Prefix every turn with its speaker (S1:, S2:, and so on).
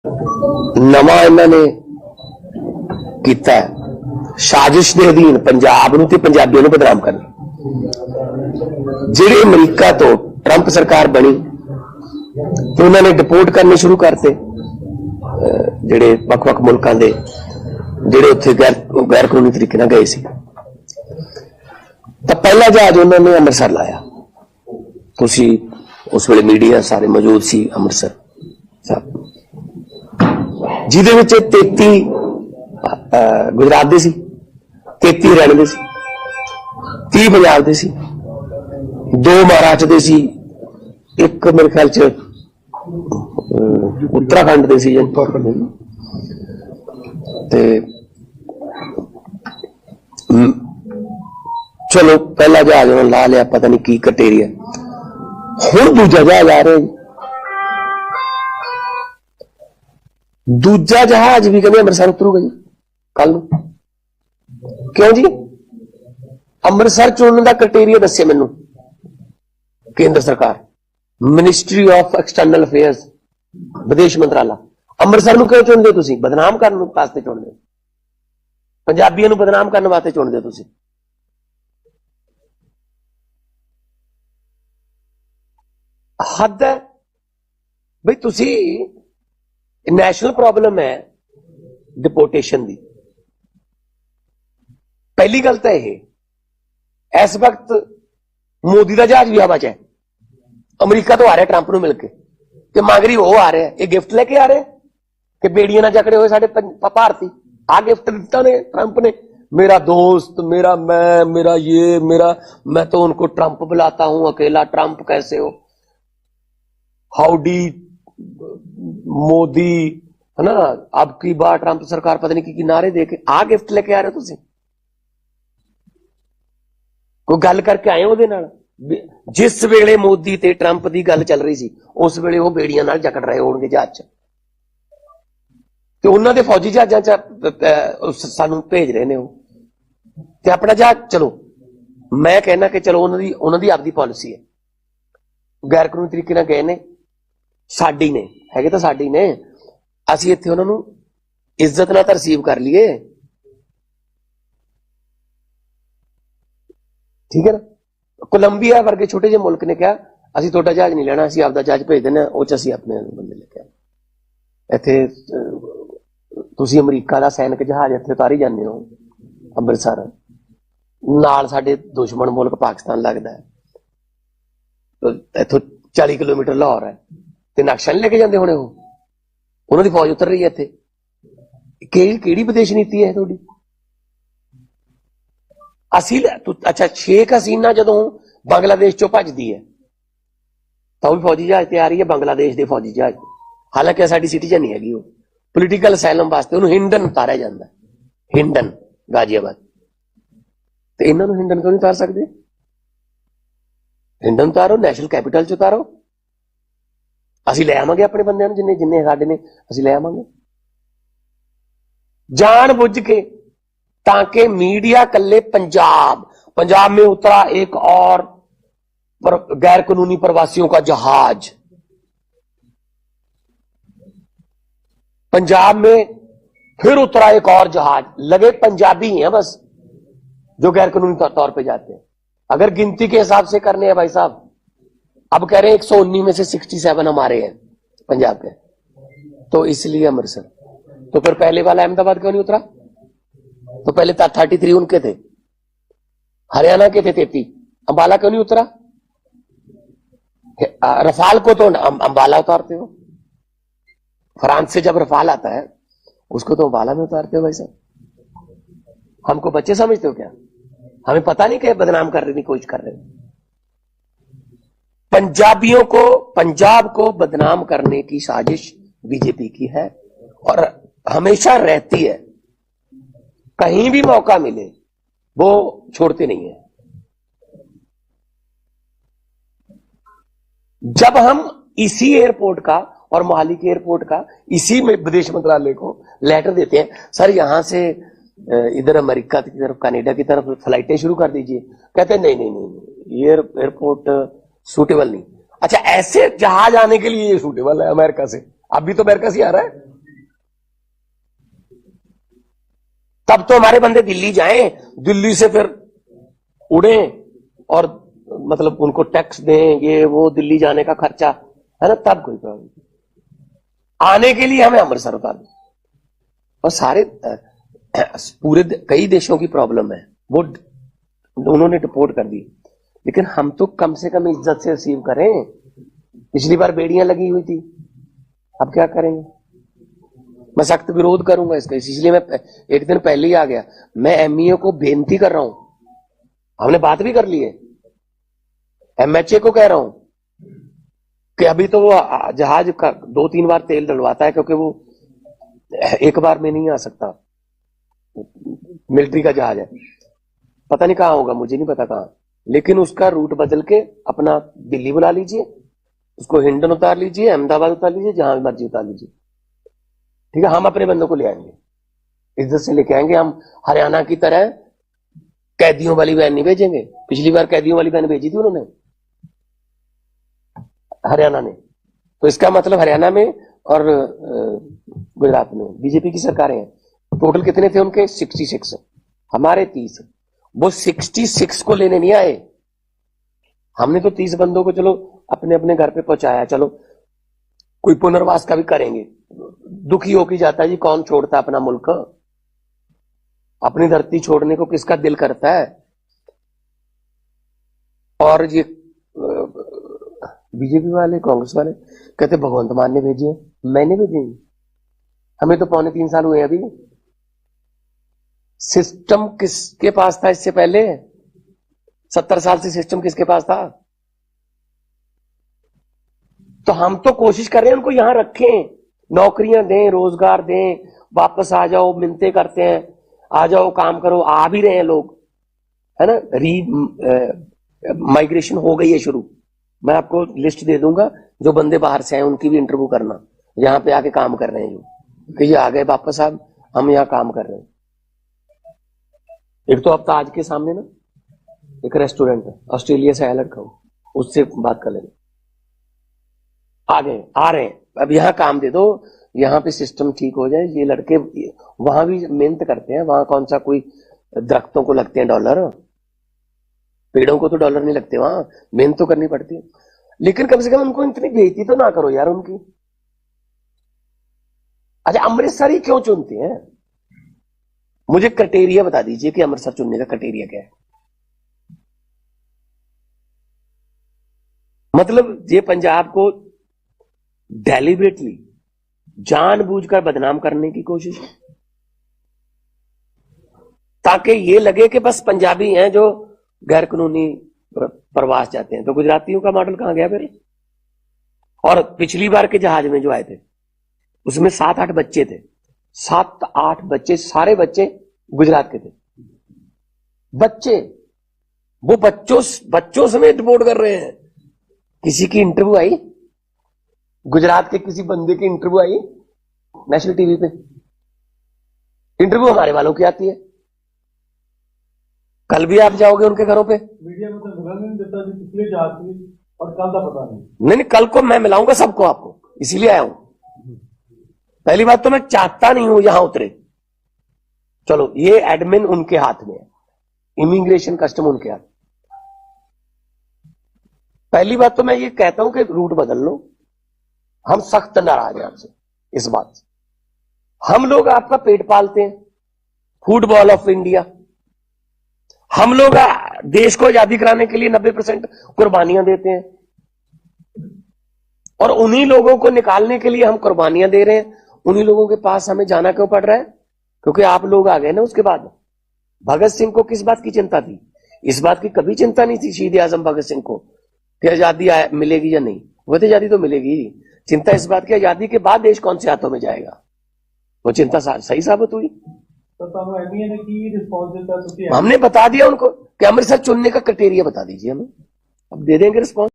S1: ਨਵਾਂ ਇਹਨਾਂ ਨੇ ਕੀਤਾ ਸਾਜ਼ਿਸ਼ ਦੇ ਅਧੀਨ ਪੰਜਾਬ ਨੂੰ ਤੇ ਪੰਜਾਬੀਆਂ ਨੂੰ ਬਦਨਾਮ ਕਰਨਾ। ਜਿਹੜੇ ਅਮਰੀਕਾ ਤੋਂ ਟਰੰਪ ਸਰਕਾਰ ਬਣੀ ਤੇ ਉਹਨਾਂ ਨੇ ਡਿਪੋਰਟ ਕਰਨੇ ਸ਼ੁਰੂ ਕਰਤੇ ਜਿਹੜੇ ਵੱਖ-ਵੱਖ ਮੁਲਕਾਂ ਦੇ ਜਿਹੜੇ ਉੱਥੇ ਗੈਰ ਕਾਨੂੰਨੀ ਤਰੀਕੇ ਨਾਲ ਗਏ ਸੀ। ਤਾਂ ਪਹਿਲਾ ਜਹਾਜ਼ ਉਹਨਾਂ ਨੇ ਅੰਮ੍ਰਿਤਸਰ ਲਾਇਆ। ਤੁਸੀਂ ਉਸ ਵੇਲੇ ਮੀਡੀਆ ਸਾਰੇ ਮੌਜੂਦ ਸੀ ਅੰਮ੍ਰਿਤਸਰ ਸਾਹਿਬ, ਜਿਹਦੇ ਵਿੱਚ 33 ਗੁਜਰਾਤ ਦੇ ਸੀ, 33 ਹਰਿਆਣੇ ਦੇ ਸੀ, 30 ਪੰਜਾਬ ਦੇ ਸੀ, 2 ਮਹਾਰਾਸ਼ਟਰ ਦੇ ਸੀ, ਇੱਕ ਮੇਰੇ ਖਿਆਲ ਚ ਉੱਤਰਾਖੰਡ ਦੇ ਸੀ ਤੇ ਚਲੋ ਪਹਿਲਾ ਜਹਾਜ਼ ਉਹਨਾਂ ਲਾ ਲਿਆ, ਪਤਾ ਨਹੀਂ ਕੀ ਕਟੇਰੀਆ। ਹੁਣ ਦੂਜਾ ਜਹਾਜ਼ ਆ ਰਿਹਾ। ਦੂਜਾ ਜਹਾਜ਼ ਵੀ ਕਹਿੰਦੇ ਅੰਮ੍ਰਿਤਸਰ ਉਤਰੂਗਾ ਜੀ ਕੱਲ ਨੂੰ। ਕਿਉਂ ਜੀ? ਅੰਮ੍ਰਿਤਸਰ ਚੁਣਨ ਦਾ ਕ੍ਰਾਈਟੇਰੀਆ ਦੱਸੇ ਮੈਨੂੰ ਕੇਂਦਰ ਸਰਕਾਰ, ਮਿਨਿਸਟਰੀ ਆਫ ਐਕਸਟਰਨਲ ਅਫੇਅਰਸ, ਵਿਦੇਸ਼ ਮੰਤਰਾਲਾ। ਅੰਮ੍ਰਿਤਸਰ ਨੂੰ ਕਿਉਂ ਚੁਣਦੇ ਹੋ ਤੁਸੀਂ? ਬਦਨਾਮ ਕਰਨ ਵਾਸਤੇ ਚੁਣਦੇ ਹੋ, ਪੰਜਾਬੀਆਂ ਨੂੰ ਬਦਨਾਮ ਕਰਨ ਵਾਸਤੇ ਚੁਣਦੇ ਹੋ ਤੁਸੀਂ। ਹੱਦ ਹੈ ਬਈ। ਤੁਸੀਂ ਨੈਸ਼ਨਲ ਪ੍ਰੋਬਲਮ ਹੈ ਡਿਪੋਰਟੇਸ਼ਨ ਦੀ। ਪਹਿਲੀ ਗੱਲ ਤਾਂ ਇਹ, ਇਸ ਵਕਤ ਮੋਦੀ ਦਾ ਜਹਾਜ਼ ਵੀ ਹਵਾ ਚ ਹੈ। ਅਮਰੀਕਾ ਤੋਂ ਆ ਰਿਹਾ ਟਰੰਪ ਨੂੰ ਮਿਲ ਕੇ, ਤੇ ਮਗਰੀ ਉਹ ਆ ਰਿਹਾ। ਇਹ ਗਿਫਟ ਲੈ ਕੇ ਆ ਰਿਹਾ ਕਿ ਬੇੜੀਆਂ ਨਾਲ ਜਕੜੇ ਹੋਏ ਸਾਡੇ ਭਾਰਤੀ। ਆ ਗਿਫਟ ਦਿੱਤਾ ਨੇ ਟਰੰਪ ਨੇ, मेरा दोस्त, मेरा मैं, मेरा ये, मेरा मैं तो उनको ट्रंप बुलाता हूं, अकेला ट्रंप कैसे हो, हाउडी मोदी, है ना। अब की बार ट्रंप सरकार पता नहीं की नारे दे के आ गिफ्ट लेके आ रहे हो तुसी? कोई गल करके आए ਉਹਦੇ ਨਾਲ? जिस वेले मोदी ते ट्रंप की गल चल रही सी उस वेले वो बेड़ियां नाल जकड़ रहे होणगे जहाज च, ते उन्हां दे फौजी जहाजां च सानू भेज रहे ने वो। ते अपना जहाज चलो, मैं कहना कि चलो उन्हां दी आपदी पॉलिसी है, गैर कानूनी तरीके नाल गए ने, साडी ने हैगे तां साडी ने, असीं इत्थे उन्हां नूं इज्जत नाल तां रिसीव कर लीए, ठीक है ना। कोलंबिया वर्गे छोटे ਜਿਹੇ मुल्क ने कहा ਅਸੀਂ ਤੁਹਾਡਾ ਜਹਾਜ਼ नहीं ਲੈਣਾ, ਅਸੀਂ ਆਪਦਾ ਜਹਾਜ਼ ਭੇਜ ਦਿੰਦੇ, ਉਹ ਚ ਅਸੀਂ ਆਪਣੇ ਬੰਦੇ ਲੈ ਕੇ ਆਏ। ਇੱਥੇ ਤੁਸੀਂ ਅਮਰੀਕਾ ਦਾ ਸੈਨਿਕ ਜਹਾਜ਼ ਇੱਥੇ ਉਤਾਰੀ ਜਾਂਦੇ ਹੋ ਅੰਮ੍ਰਿਤਸਰ, ਨਾਲ ਸਾਡੇ ਦੁਸ਼ਮਣ ਮੁਲਕ ਪਾਕਿਸਤਾਨ ਲੱਗਦਾ ਹੈ, ਇੱਥੋਂ 40 ਕਿਲੋਮੀਟਰ ਲਾਹੌਰ ਹੈ, ਤੇ ਨਕਸ਼ਾ ਨਹੀਂ ਲੈ ਕੇ ਜਾਂਦੇ ਹੋਣੇ ਉਹ? ਉਹਨਾਂ ਦੀ ਫੌਜ ਉਤਰ ਰਹੀ ਹੈ ਇੱਥੇ। ਕਿਹੜੀ ਵਿਦੇਸ਼ ਨੀਤੀ ਹੈ ਤੁਹਾਡੀ? ਅਸੀਂ ਅੱਛਾ, ਸ਼ੇਖ ਹਸੀਨਾ ਜਦੋਂ ਬੰਗਲਾदेश ਚੋਂ ਭੱਜਦੀ ਹੈ ਤਾਂ ਉਹ ਵੀ ਫੌਜੀ ਜਹਾਜ਼ ਤੇ ਆ ਰਹੀ ਹੈ, ਬੰਗਲਾदेश ਦੇ ਫੌਜੀ ਜਹਾਜ਼। ਹਾਲਾਂਕਿ ਸਾਡੀ ਸਿਟੀਜ਼ਨ ਨਹੀਂ ਹੈਗੀ ਉਹ, ਪੋਲੀਟੀਕਲ ਅਸਾਈਲਮ ਵਾਸਤੇ ਉਹਨੂੰ ਹਿੰਡਨ ਉਤਾਰਿਆ ਜਾਂਦਾ, ਹਿੰਡਨ ਗਾਜ਼ੀਆਬਾਦ। ਤੇ ਇਹਨਾਂ ਨੂੰ ਹਿੰਡਨ ਕਿਉਂ ਨਹੀਂ ਉਤਾਰ ਸਕਦੇ? ਹਿੰਡਨ ਉਤਾਰੋ, ਨੈਸ਼ਨਲ ਕੈਪੀਟਲ ਚ ਉਤਾਰੋ, ਅਸੀਂ ਲੈ ਆਵਾਂਗੇ ਆਪਣੇ ਬੰਦਿਆਂ ਨੂੰ, ਜਿੰਨੇ ਜਿੰਨੇ ਸਾਡੇ ਨੇ ਅਸੀਂ ਲੈ ਆਵਾਂਗੇ ਜਾਣ बुझ के, ताकि मीडिया कल्ले पंजाब में उतरा एक और गैर कानूनी प्रवासियों का जहाज, पंजाब में फिर उतरा एक और जहाज, लगे पंजाबी हैं बस जो गैर कानूनी तौर पे जाते हैं। अगर गिनती के हिसाब से करने हैं भाई साहब, अब कह रहे हैं 119 में से 67 हमारे हैं पंजाब के, तो इसलिए अमृतसर। तो फिर पहले वाला अहमदाबाद क्यों नहीं उतरा? तो पहले 33 उनके थे, हरियाणा के थे 33, अंबाला क्यों नहीं उतरा? रफाल को तो अंबाला उतारते हो, फ्रांस से जब रफाल आता है उसको तो अंबाला में उतारते हो भाई साहब। हमको बच्चे समझते हो क्या? हमें पता नहीं कि बदनाम करने की कोशिश कर रहे हो। पंजाबियों को, पंजाब को बदनाम करने की साजिश बीजेपी की है और हमेशा रहती है। कहीं भी मौका मिले वो छोड़ते नहीं है। जब हम इसी एयरपोर्ट का और मोहाली के एयरपोर्ट का इसी में विदेश मंत्रालय को लेटर देते हैं, सर यहां से इधर अमेरिका की तरफ, कनाडा की तरफ फ्लाइटें शुरू कर दीजिए, कहते हैं नहीं नहीं नहीं, ये एयरपोर्ट सूटेबल नहीं। अच्छा, ऐसे जहाज आने के लिए ये सूटेबल है अमेरिका से, अब भी तो अमेरिका से आ रहा है। तब तो हमारे बंदे दिल्ली जाएं, दिल्ली से फिर उड़े और मतलब उनको टैक्स दें, ये वो दिल्ली जाने का खर्चा है ना, तब कोई प्रॉब्लम। आने के लिए हमें अमृतसर उतार दो। और सारे पूरे कई देशों की प्रॉब्लम है, वो उन्होंने डिपोर्ट कर दी, लेकिन हम तो कम से कम इज्जत से रिसीव करें। पिछली बार बेड़ियां लगी हुई थी, अब क्या करेंगे? मैं सख्त विरोध करूंगा इसका, इसलिए मैं एक दिन पहले ही आ गया। मैं एमईए को बेनती कर रहा हूं, हमने बात भी कर ली है, एमएचए को कह रहा हूं कि अभी तो वो जहाज का 2-3 बार तेल डलवाता है, क्योंकि वो एक बार में नहीं आ सकता, मिलिट्री का जहाज है, पता नहीं कहां होगा, मुझे नहीं पता कहां, लेकिन उसका रूट बदल के अपना दिल्ली बुला लीजिए, उसको हिंडन उतार लीजिए, अहमदाबाद उतार लीजिए, जहां मर्जी उतार लीजिए, ठीक है। हम अपने बंदों को ले आएंगे, इज्जत से लेके आएंगे। हम हरियाणा की तरह कैदियों वाली वैन नहीं भेजेंगे। पिछली बार कैदियों वाली वैन भेजी थी उन्होंने, हरियाणा ने, तो इसका मतलब हरियाणा में और गुजरात में बीजेपी की सरकारें हैं। टोटल कितने थे उनके? 66, हमारे 30। वो 66 को लेने नहीं आए, हमने तो 30 बंदों को चलो अपने अपने घर पे पहुंचाया, चलो कोई पुनर्वास का भी करेंगे। दुखी होके जाता है जी, कौन छोड़ता अपना मुल्क, अपनी धरती छोड़ने को किसका दिल करता है? और ये बीजेपी वाले, कांग्रेस वाले कहते भगवंत मान ने भेजी है, मैंने भेजी, हमें तो 2.25 साल हुए अभी। सिस्टम किसके पास था इससे पहले? 70 साल से सिस्टम किसके पास था? तो हम तो कोशिश कर रहे हैं उनको यहां रखें, नौकरियां दें, रोजगार दें, वापस आ जाओ, मिन्नतें करते हैं, आ जाओ काम करो, आ भी रहे हैं लोग, है ना। माइग्रेशन हो गई है शुरू। मैं आपको लिस्ट दे दूंगा, जो बंदे बाहर से आए उनकी भी इंटरव्यू करना, यहां पे आके काम कर रहे हैं, जो कि ये आ गए वापस, साहब हम यहां काम कर रहे हैं। एक तो अब ताज के सामने ना एक रेस्टोरेंट है, ऑस्ट्रेलिया से आया लड़का, उससे बात कर लेंगे, आगे आ रहे हैं, अब यहां काम दे दो, यहां पे सिस्टम ठीक हो जाए। ये लड़के वहां भी मेहनत करते हैं, वहां कौन सा कोई दरख्तों को लगते हैं डॉलर, पेड़ों को तो डॉलर नहीं लगते, वहां मेहनत तो करनी पड़ती है। लेकिन कम से कम उनको इतनी बेइज्जती तो ना करो यार उनकी। अच्छा, अमृतसर ही क्यों चुनते हैं? मुझे क्राइटेरिया बता दीजिए कि अमृतसर चुनने का क्राइटेरिया क्या है। मतलब ये पंजाब को डेलिबरेटली जानबूझकर बदनाम करने की कोशिश है, ताकि ये लगे कि बस पंजाबी हैं जो गैर कानूनी प्रवास जाते हैं। तो गुजरातियों का मॉडल कहां गया फिर? और पिछली बार के जहाज में जो आए थे उसमें 7-8 बच्चे थे, 7-8 बच्चे, सारे बच्चे गुजरात के थे। बच्चे, वो बच्चों समेत रिपोर्ट कर रहे हैं। किसी की इंटरव्यू आई, गुजरात के किसी बंदे की इंटरव्यू आई नेशनल टीवी पे, इंटरव्यू हमारे वालों की आती है। कल भी आप जाओगे उनके घरों पे,
S2: मीडिया में तो नहीं देता जी, पिछले जाती और कल का पता
S1: नहीं, कल को मैं मिलाऊंगा सबको आपको, इसीलिए आया हूं। पहली बात तो मैं चाहता नहीं हूं यहां उतरे, चलो ये एडमिन उनके हाथ में है, इमिग्रेशन कस्टम उनके हाथ। पहली बात तो मैं ये कहता हूं कि रूट बदल लो, हम सख्त नाराज हैं आपसे इस बात से। हम लोग आपका पेट पालते हैं, फुटबॉल ऑफ इंडिया, हम लोग देश को आजादी कराने के लिए 90% कुर्बानियां देते हैं, और उन्हीं लोगों को निकालने के लिए हम कुर्बानियां दे रहे हैं। उन्हीं लोगों के पास हमें जाना क्यों पड़ रहा है? क्योंकि आप लोग आ गए ना उसके बाद। भगत सिंह को किस बात की चिंता थी? इस बात की कभी चिंता नहीं थी शहीद आजम भगत सिंह को कि आजादी मिलेगी या नहीं। वो तो आजादी तो मिलेगी, चिंता इस बात की आजादी के बाद देश कौन से हाथों में जाएगा। वो चिंता सही साबित हुई। हमने बता दिया उनको कि अमृतसर चुनने का क्राइटेरिया बता दीजिए हमें, अब दे देंगे रिस्पॉन्स।